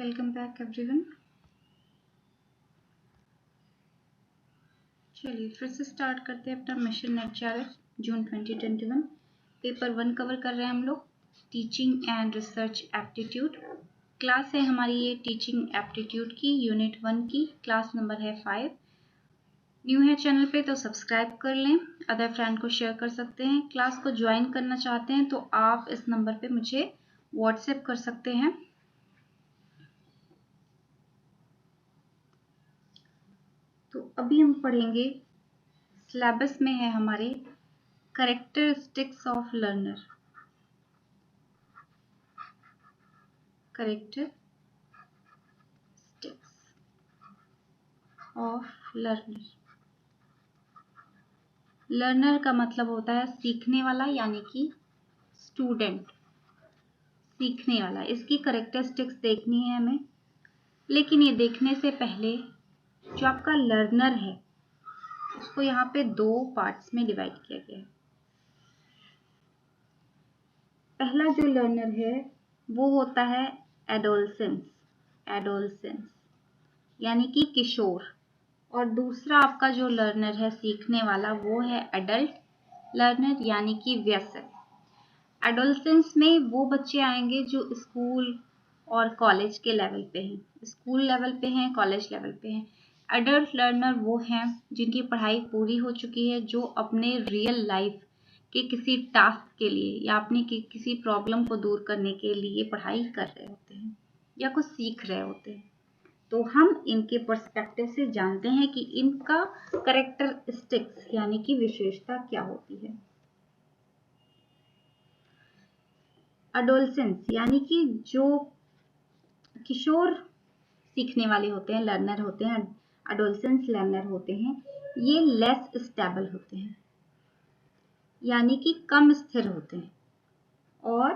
Welcome back everyone. चलिए फिर से स्टार्ट करते हैं अपना मिशन एचआरएफ जून 2021। पेपर 1 कवर कर रहे हैं हम लोग, teaching and research aptitude. Class है हमारी ये टीचिंग एप्टीट्यूड की, यूनिट 1 की, क्लास नंबर है 5। न्यू है चैनल पे तो सब्सक्राइब कर लें, अदर फ्रेंड को शेयर कर सकते हैं। क्लास को ज्वाइन करना चाहते हैं तो आप इस नंबर पे मुझे व्हाट्सएप कर सकते हैं। तो अभी हम पढ़ेंगे, सिलेबस में है हमारे characteristics of learner. Characteristics of learner. Learner का मतलब होता है सीखने वाला, यानी कि स्टूडेंट, सीखने वाला। इसकी कैरेक्टरिस्टिक्स देखनी है हमें, लेकिन ये देखने से पहले जो आपका लर्नर है उसको यहाँ पे 2 पार्ट्स में डिवाइड किया गया है। पहला जो लर्नर है वो होता है एडोलसेंस, यानी कि किशोर। और दूसरा आपका जो लर्नर है सीखने वाला वो है एडल्ट लर्नर, यानी कि वयस्क। एडोलसेंस में वो बच्चे आएंगे जो स्कूल और कॉलेज के लेवल पे हैं, स्कूल लेवल पे हैं, कॉलेज लेवल पे हैं। एडल्ट लर्नर वो हैं जिनकी पढ़ाई पूरी हो चुकी है, जो अपने रियल लाइफ के किसी टास्क के लिए या अपनी किसी प्रॉब्लम को दूर करने के लिए पढ़ाई कर रहे होते हैं या कुछ सीख रहे होते हैं। तो हम इनके पर्सपेक्टिव से जानते हैं कि इनका कैरेक्टरिस्टिक्स यानी कि विशेषता क्या होती है। एडोलसेंस यानी कि जो किशोर सीखने वाले होते हैं, लर्नर होते हैं, एडोलसेंस लर्नर होते हैं, ये लेस स्टेबल होते हैं, यानी कि कम स्थिर होते हैं और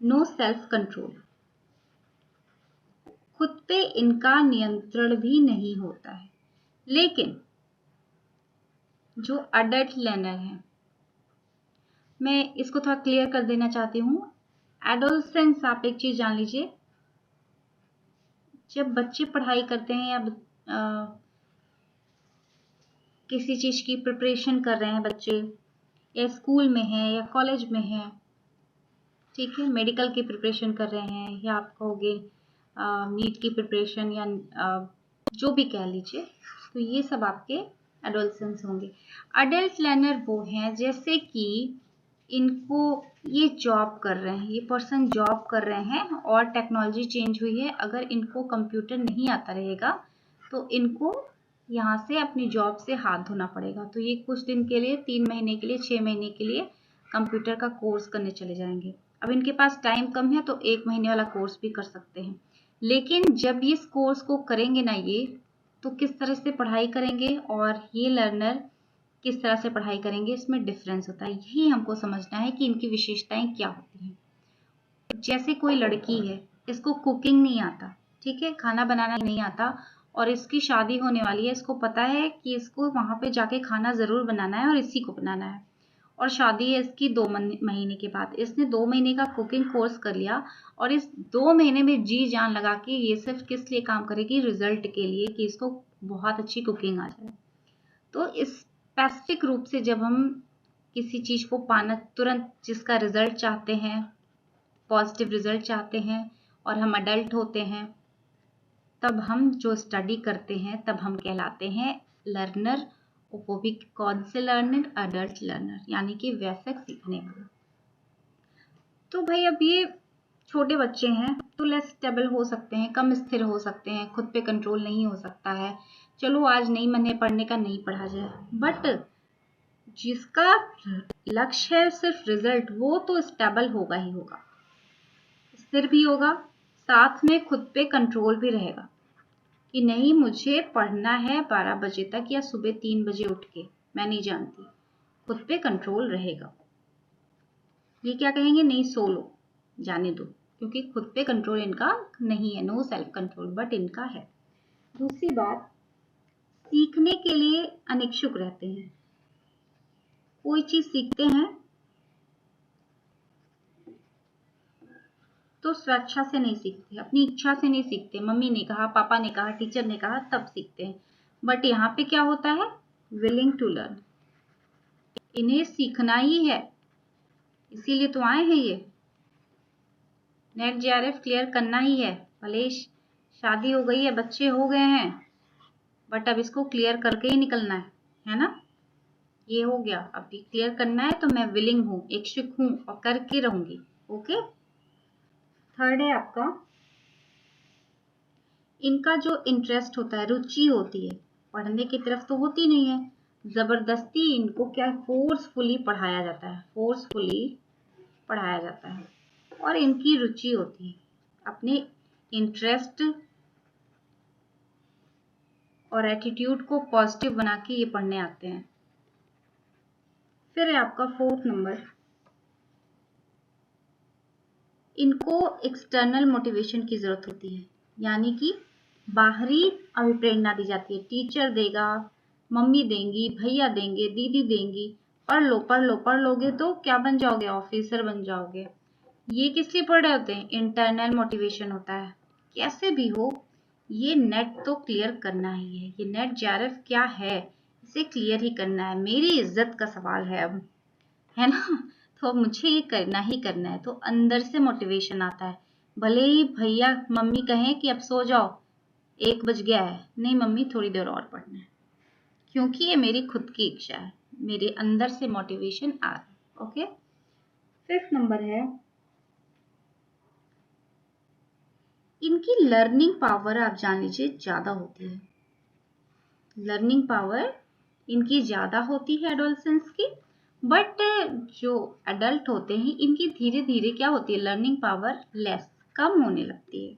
नो सेल्फ कंट्रोल, खुद पे इनका नियंत्रण भी नहीं होता है। लेकिन जो अडल्ट लर्नर है, मैं इसको थोड़ा क्लियर कर देना चाहती हूँ। एडोलसेंस, आप एक चीज जान लीजिए, जब बच्चे पढ़ाई करते हैं या किसी चीज की प्रिपरेशन कर रहे हैं बच्चे, या स्कूल में है या कॉलेज में है, ठीक है, मेडिकल की प्रिपरेशन कर रहे हैं या आप कहोगे नीट की प्रिपरेशन या जो भी कह लीजिए, तो ये सब आपके एडोलसेंस होंगे। अडल्ट लर्नर वो हैं जैसे कि इनको ये जॉब कर रहे हैं, ये पर्सन जॉब कर रहे हैं और टेक्नोलॉजी चेंज हुई है। अगर इनको कंप्यूटर नहीं आता रहेगा तो इनको यहाँ से अपनी जॉब से हाथ धोना पड़ेगा। तो ये कुछ दिन के लिए, 3 महीने के लिए, 6 महीने के लिए कंप्यूटर का कोर्स करने चले जाएंगे। अब इनके पास टाइम कम है तो 1 महीने वाला कोर्स भी कर सकते हैं। लेकिन जब ये इस कोर्स को करेंगे ना, ये तो किस तरह से पढ़ाई करेंगे और ये लर्नर किस तरह से पढ़ाई करेंगे, इसमें डिफरेंस होता है। यही हमको समझना है कि इनकी विशेषताएं क्या होती हैं। जैसे कोई लड़की है, इसको कुकिंग नहीं आता, ठीक है, खाना बनाना नहीं आता, और इसकी शादी होने वाली है, इसको पता है कि इसको वहां पे जाके खाना जरूर बनाना है और इसी को बनाना है, और शादी है इसकी 2 महीने के बाद। इसने 2 महीने का कुकिंग कोर्स कर लिया और इस 2 महीने में जी जान लगा कि ये सिर्फ किस लिए काम करेगी, रिजल्ट के लिए, कि इसको बहुत अच्छी कुकिंग आ जाए। तो इस स्पेसिफिक रूप से जब हम किसी चीज को पाना, तुरंत जिसका रिजल्ट चाहते हैं, पॉजिटिव रिजल्ट चाहते हैं, और हम अडल्ट होते हैं, तब हम जो स्टडी करते हैं तब हम कहलाते हैं लर्नर। वो भी कौन से लर्नर? अडल्ट लर्नर, यानी कि वयस्क सीखने वाला। तो भाई अब ये छोटे बच्चे हैं तो लेस स्टेबल हो सकते हैं, कम स्थिर हो सकते हैं, खुद पे कंट्रोल नहीं हो सकता है। चलो आज नहीं मन है पढ़ने का, नहीं पढ़ा जाए, बट जिसका लक्ष्य है सिर्फ रिजल्ट, वो तो स्टेबल होगा ही होगा, स्थिर भी होगा, साथ में खुद पे कंट्रोल भी रहेगा कि नहीं मुझे पढ़ना है 12 बजे तक या सुबह 3 बजे उठ के, मैं नहीं जानती, खुद पे कंट्रोल रहेगा। ये क्या कहेंगे? नहीं सो लो, जाने दो, क्योंकि खुद पे कंट्रोल इनका नहीं है, नो सेल्फ कंट्रोल, बट इनका है। दूसरी बात, सीखने के लिए अनिच्छुक रहते हैं। कोई चीज सीखते हैं तो स्वेच्छा से नहीं सीखते, अपनी इच्छा से नहीं सीखते, मम्मी ने कहा, पापा ने कहा, टीचर ने कहा, तब सीखते हैं। बट यहाँ पे क्या होता है, विलिंग टू लर्न, इन्हें सीखना ही है, इसीलिए तो आए हैं ये, नेट जेआरएफ क्लियर करना ही है। भले शादी हो गई है, बच्चे हो गए हैं, बट अब इसको क्लियर करके ही निकलना है ना। ये हो गया, अब भी क्लियर करना है, तो मैं विलिंग हूँ, इच्छुक हूँ और करके रहूंगी। ओके। थर्ड है आपका, इनका जो इंटरेस्ट होता है, रुचि होती है, पढ़ने की तरफ तो होती नहीं है, जबरदस्ती इनको क्या फोर्सफुली पढ़ाया जाता है, फोर्सफुली पढ़ाया जाता है। और इनकी रुचि होती है, अपने इंटरेस्ट और एटीट्यूड को पॉजिटिव बना के ये पढ़ने आते हैं। फिर है आपका फोर्थ नंबर, इनको एक्सटर्नल मोटिवेशन की जरूरत होती है, यानी कि बाहरी अभिप्रेरणा दी जाती है, टीचर देगा, मम्मी देंगी, भैया देंगे, दीदी देंगी, पढ़ लो पढ़ लो, पढ़ लोगे तो क्या बन जाओगे, ऑफिसर बन जाओगे। ये किस लिए पढ़ रहे होते हैं, इंटरनल मोटिवेशन होता है। कैसे भी हो, ये नेट तो क्लियर करना ही है, ये नेट जेआरएफ क्या है, इसे क्लियर ही करना है, मेरी इज्जत का सवाल है अब, है ना। तो मुझे ये करना ही करना है, तो अंदर से मोटिवेशन आता है। भले ही भैया मम्मी कहें कि अब सो जाओ, 1 बज गया है, नहीं मम्मी थोड़ी देर और पढ़ना है, क्योंकि ये मेरी खुद की इच्छा है, मेरे अंदर से मोटिवेशन आ रहा है। ओके। फिफ्थ नंबर है, इनकी लर्निंग पावर आप जान लीजिए ज्यादा होती है, लर्निंग पावर इनकी ज्यादा होती है एडोलसेंस की। बट जो एडल्ट होते हैं, इनकी धीरे धीरे क्या होती है, लर्निंग पावर लेस, कम होने लगती है।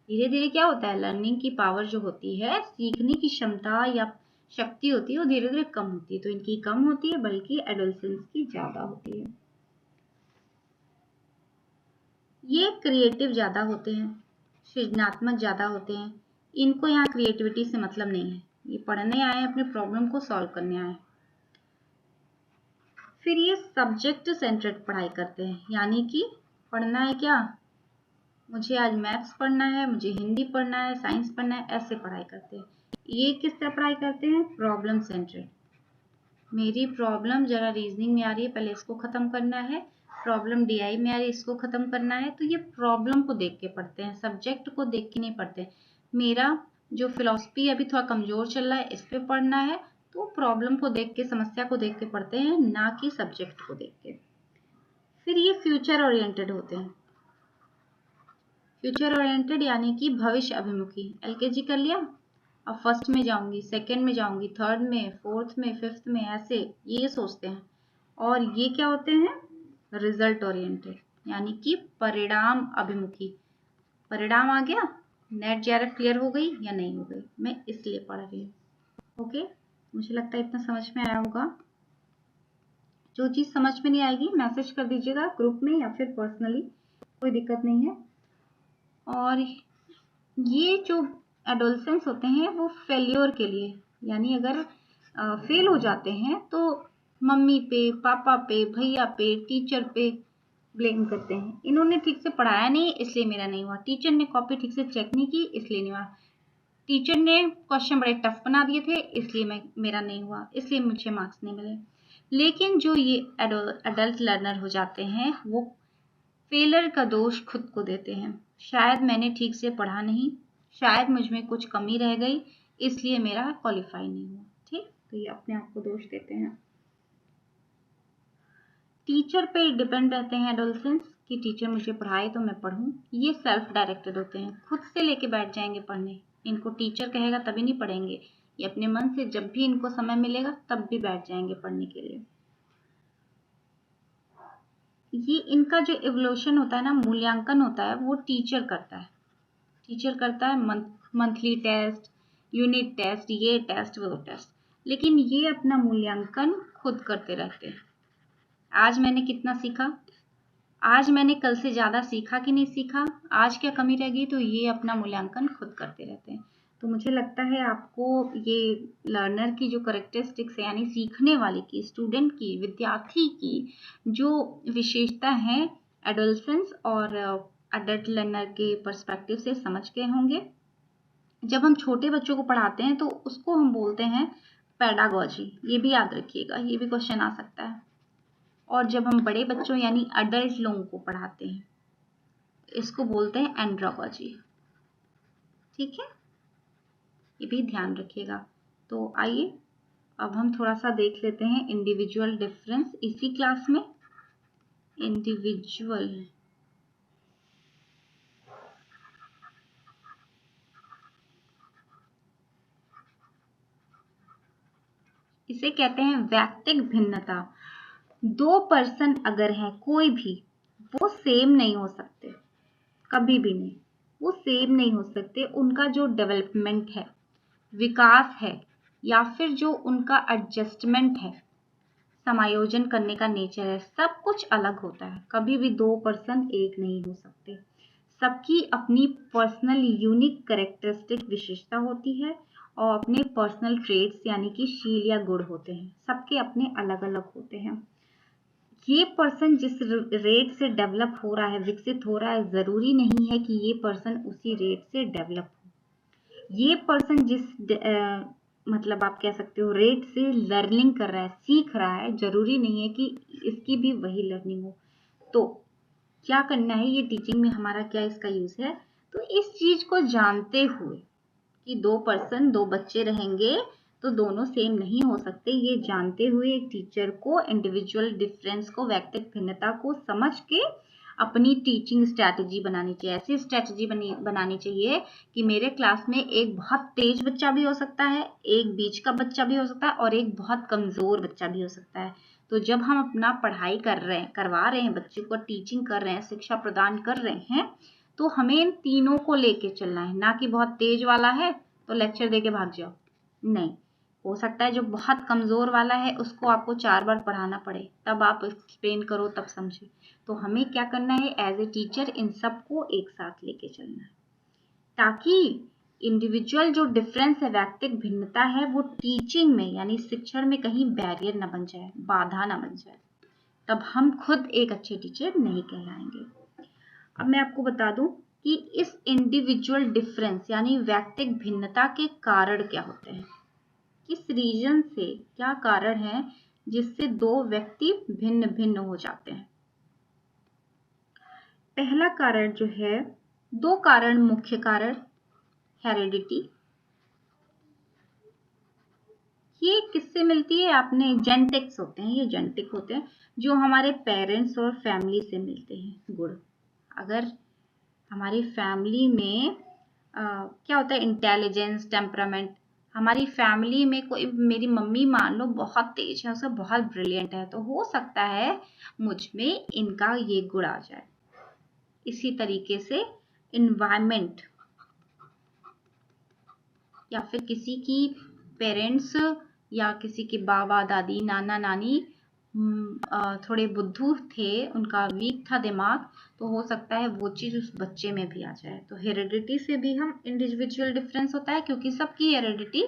धीरे धीरे क्या होता है, लर्निंग की पावर जो होती है, सीखने की क्षमता या शक्ति होती है, वो धीरे धीरे कम होती है। तो इनकी कम होती है, बल्कि एडोलसेंस की ज्यादा होती है। ये क्रिएटिव ज्यादा होते हैं, सृजनात्मक ज्यादा होते हैं। इनको यहाँ क्रिएटिविटी से मतलब नहीं है, ये पढ़ने आए, अपने प्रॉब्लम को सॉल्व करने आए। फिर ये सब्जेक्ट सेंटर्ड पढ़ाई करते हैं, यानी कि पढ़ना है क्या, मुझे आज मैथ्स पढ़ना है, मुझे हिंदी पढ़ना है, साइंस पढ़ना है, ऐसे पढ़ाई करते हैं। ये किस तरह पढ़ाई करते हैं, प्रॉब्लम सेंटर्ड, मेरी प्रॉब्लम जरा रीजनिंग में आ रही है, पहले इसको खत्म करना है, प्रॉब्लम डीआई में आ रही है, इसको खत्म करना है। तो ये प्रॉब्लम को देख के पढ़ते हैं, सब्जेक्ट को देख के नहीं पढ़ते। मेरा जो फिलॉसफी अभी थोड़ा कमजोर चल रहा है, इस पे पढ़ना है, तो प्रॉब्लम को देख के, समस्या को देख के पढ़ते हैं, ना कि सब्जेक्ट को देख के। फिर ये फ्यूचर ओरिएंटेड होते हैं, फ्यूचर ओरिएंटेड यानी कि भविष्य अभिमुखी। एलकेजी कर लिया, अब फर्स्ट में जाऊंगी, सेकंड में जाऊंगी, थर्ड में, फोर्थ में, फिफ्थ में, ऐसे ये सोचते हैं। और ये क्या होते हैं, रिजल्ट ओरिएंटेड, यानी कि परिणाम अभिमुखी। परिणाम आ गया, नेट जेआरएफ क्लियर हो गई या नहीं हो गई, मैं इसलिए पढ़ रही हूँ। ओके, मुझे लगता है इतना समझ में आया होगा। जो चीज समझ में नहीं आएगी मैसेज कर दीजिएगा ग्रुप में या फिर पर्सनली, कोई दिक्कत नहीं है। और ये जो एडोलसेंस होते हैं, वो फेल्योर के लिए, यानी अगर फेल हो जाते हैं तो मम्मी पे, पापा पे, भैया पे, टीचर पे ब्लेम करते हैं। इन्होंने ठीक से पढ़ाया नहीं, इसलिए मेरा नहीं हुआ, टीचर ने कॉपी ठीक से चेक नहीं की, इसलिए नहीं हुआ, टीचर ने क्वेश्चन बड़े टफ बना दिए थे, इसलिए मेरा नहीं हुआ, इसलिए मुझे मार्क्स नहीं मिले। लेकिन जो ये एडल्ट लर्नर हो जाते हैं, वो फेलर का दोष खुद को देते हैं, शायद मैंने ठीक से पढ़ा नहीं, शायद मुझ में कुछ कमी रह गई, इसलिए मेरा क्वालिफाई नहीं हुआ। ठीक, तो ये अपने आप को दोष देते हैं। टीचर पे डिपेंड रहते हैं एडोलसेंस, कि टीचर मुझे पढ़ाए तो मैं पढ़ूं। ये सेल्फ डायरेक्टेड होते हैं, खुद से लेके बैठ जाएंगे पढ़ने, इनको टीचर कहेगा तभी नहीं पढ़ेंगे, ये अपने मन से जब भी इनको समय मिलेगा तब भी बैठ जाएंगे पढ़ने के लिए। ये इनका जो इवोल्यूशन होता है ना, मूल्यांकन होता है, वो टीचर करता है, टीचर करता है, मंथली टेस्ट, यूनिट टेस्ट, ये टेस्ट, वो टेस्ट, लेकिन ये अपना मूल्यांकन खुद करते रहते हैं। आज मैंने कितना सीखा, आज मैंने कल से ज़्यादा सीखा कि नहीं सीखा, आज क्या कमी रह गई, तो ये अपना मूल्यांकन खुद करते रहते हैं। तो मुझे लगता है आपको ये लर्नर की जो करेक्टरिस्टिक्स है, यानी सीखने वाले की, स्टूडेंट की, विद्यार्थी की जो विशेषता है, एडोलसेंस और अडल्ट लर्नर के पर्सपेक्टिव से समझ गए होंगे। जब हम छोटे बच्चों को पढ़ाते हैं तो उसको हम बोलते हैं पेडागोजी, ये भी याद रखिएगा, ये भी क्वेश्चन आ सकता है। और जब हम बड़े बच्चों यानी अडल्ट लोगों को पढ़ाते हैं इसको बोलते हैं एंड्रोगोजी। ठीक है, ये भी ध्यान रखिएगा। तो आइए अब हम थोड़ा सा देख लेते हैं इंडिविजुअल डिफरेंस इसी क्लास में। इंडिविजुअल इसे कहते हैं वैयक्तिक भिन्नता। दो पर्सन अगर हैं कोई भी, वो सेम नहीं हो सकते, कभी भी नहीं, वो सेम नहीं हो सकते। उनका जो डेवलपमेंट है, विकास है, या फिर जो उनका एडजस्टमेंट है, समायोजन करने का नेचर है, सब कुछ अलग होता है। कभी भी दो पर्सन एक नहीं हो सकते। सबकी अपनी पर्सनल यूनिक कैरेक्टरिस्टिक विशेषता होती है और अपने पर्सनल ट्रेड्स यानी कि शील या गुण होते हैं। सबके अपने अलग अलग होते हैं। ये पर्सन जिस रेट से डेवलप हो रहा है, विकसित हो रहा है, जरूरी नहीं है कि ये पर्सन उसी रेट से डेवलप हो। ये पर्सन जिस मतलब आप कह सकते हो रेट से लर्निंग कर रहा है, सीख रहा है, जरूरी नहीं है कि इसकी भी वही लर्निंग हो। तो क्या करना है, ये टीचिंग में हमारा क्या इसका यूज है, तो इस चीज को जानते हुए कि दो पर्सन, दो बच्चे रहेंगे तो दोनों सेम नहीं हो सकते, ये जानते हुए एक टीचर को इंडिविजुअल डिफरेंस को, वैयक्तिक भिन्नता को समझ के अपनी टीचिंग स्ट्रैटेजी बनानी चाहिए। ऐसी स्ट्रैटेजी बनानी चाहिए कि मेरे क्लास में एक बहुत तेज बच्चा भी हो सकता है, एक बीच का बच्चा भी हो सकता है और एक बहुत कमजोर बच्चा भी हो सकता है। तो जब हम अपना पढ़ाई करवा रहे हैं, बच्चे को टीचिंग कर रहे हैं, शिक्षा प्रदान कर रहे हैं, तो हमें इन तीनों को लेके चलना है। ना कि बहुत तेज वाला है तो लेक्चर दे के भाग जाओ, नहीं। हो सकता है जो बहुत कमजोर वाला है उसको आपको 4 बार पढ़ाना पड़े, तब आप एक्सप्लेन करो, तब समझे। तो हमें क्या करना है, एज ए टीचर इन सबको एक साथ लेके चलना है, ताकि इंडिविजुअल जो डिफरेंस है, वैयक्तिक भिन्नता है, वो टीचिंग में यानी शिक्षण में कहीं बैरियर ना बन जाए, बाधा ना बन जाए। तब हम खुद एक अच्छे टीचर नहीं कहलाएंगे। अब मैं आपको बता दूं कि इस इंडिविजुअल डिफरेंस यानी वैयक्तिक भिन्नता के कारण क्या होते हैं, किस रीजन से, क्या कारण है जिससे दो व्यक्ति भिन्न भिन्न हो जाते हैं। पहला कारण जो है, दो कारण, मुख्य कारण, हेरिडिटी। ये किससे मिलती है, आपने जेनेटिक्स होते हैं, ये जेनेटिक होते हैं जो हमारे पेरेंट्स और फैमिली से मिलते हैं गुण। अगर हमारी फैमिली में क्या होता है, इंटेलिजेंस, टेम्परामेंट, हमारी फैमिली में कोई, मेरी मम्मी मान लो बहुत तेज है, उसे बहुत ब्रिलियंट है, तो हो सकता है मुझ में इनका ये गुण आ जाए। इसी तरीके से इन्वायरमेंट या फिर किसी की पेरेंट्स या किसी के बाबा दादी, नाना नानी थोड़े बुद्धू थे, उनका वीक था दिमाग, तो हो सकता है वो चीज उस बच्चे में भी आ जाए। तो हेरिडिटी से भी हम इंडिविजुअल डिफरेंस होता है क्योंकि सबकी हेरिडिटी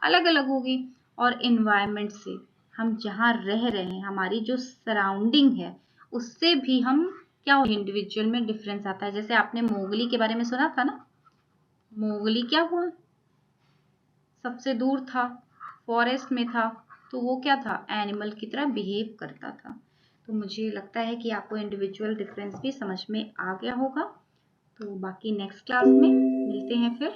अलग अलग होगी। और एनवायरनमेंट से, हम जहाँ रह रहे हैं, हमारी जो सराउंडिंग है, उससे भी हम क्या हो, इंडिविजुअल में डिफरेंस आता है। जैसे आपने मोगली के बारे में सुना था ना, मोगली क्या हुआ, सबसे दूर था, फॉरेस्ट में था, तो वो क्या था, एनिमल की तरह बिहेव करता था। तो मुझे लगता है कि आपको इंडिविजुअल डिफरेंस भी समझ में आ गया होगा। तो बाकी नेक्स्ट क्लास में मिलते हैं फिर।